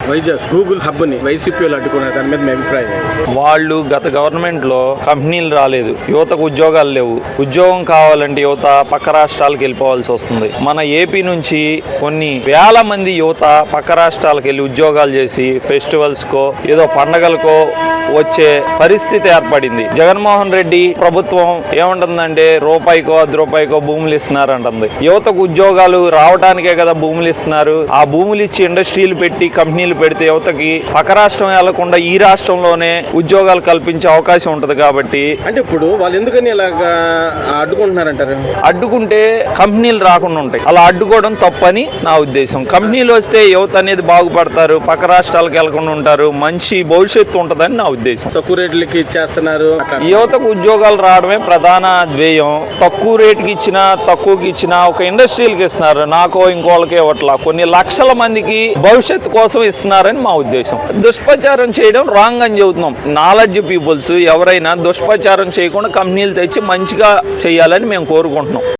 Vizag Google hub ని YCP వాళ్ళు అడ్డుకున్నారు, దాని మీద మీ అభిప్రాయం? వాళ్ళు గత గవర్నమెంట్ లో కంపెనీలు రాలేదు, యువతకు ఉద్యోగాలు లేవు. ఉద్యోగం కావాలంటే యువత పక్క రాష్ట్రాలకు వెళ్ళిపోవాల్సి వస్తుంది. మన ఏపీ నుంచి కొన్ని వేల మంది యువత పక్క రాష్ట్రాలకు వెళ్ళి ఉద్యోగాలు చేసి ఫెస్టివల్స్ కో ఏదో పండగలకో వచ్చే పరిస్థితి ఏర్పడింది. జగన్మోహన్ రెడ్డి ప్రభుత్వం ఏమంటుందంటే రూపాయికో 10 రూపాయికో భూములు ఇస్తున్నారు అంటుంది. యువతకు ఉద్యోగాలు రావడానికే కదా భూములు ఇస్తున్నారు. ఆ భూములు ఇచ్చి ఇండస్ట్రీలు పెట్టి కంపెనీలు పెడితే యువతకి పక్క రాష్ట్రం వెళ్లకుండా ఈ రాష్ట్రంలోనే ఉద్యోగాలు కల్పించే అవకాశం ఉంటది. కాబట్టి అంటే ఇప్పుడు వాళ్ళు ఎందుకని ఇలాగా అడ్డుకుంటున్నారంటారు? అడ్డుకుంటే కంపెనీలు రాకుండా ఉంటాయి. అలా అడ్డుకోవడం తప్పని నా ఉద్దేశం. కంపెనీలు వస్తే యువత అనేది బాగుపడతారు, పక్క రాష్ట్రాలకు వెళ్లకుండా ఉంటారు, మంచి భవిష్యత్తు ఉంటదని నా ఉద్దేశం. తక్కువ రేట్లకి ఇచ్చేస్తున్నారు. యువతకు ఉద్యోగాలు రావడమే ప్రధాన ధ్యేయం. తక్కువ రేటుకి ఇచ్చినా తక్కువకి ఇచ్చినా ఒక ఇండస్ట్రీలకు ఇస్తున్నారు, నాకో ఇంకోళ్ళకి ఇవ్వట్లా. కొన్ని లక్షల మందికి భవిష్యత్తు కోసం ఇస్తున్నారని మా ఉద్దేశం. దుష్ప్రచారం చేయడం రాంగ్ అని చెబుతున్నాం. నాలెడ్జ్ పీపుల్స్ ఎవరైనా దుష్ప్రచారం చేయకుండా కంపెనీలు తెచ్చి మంచిగా చేయాలని మేము కోరుకుంటున్నాం.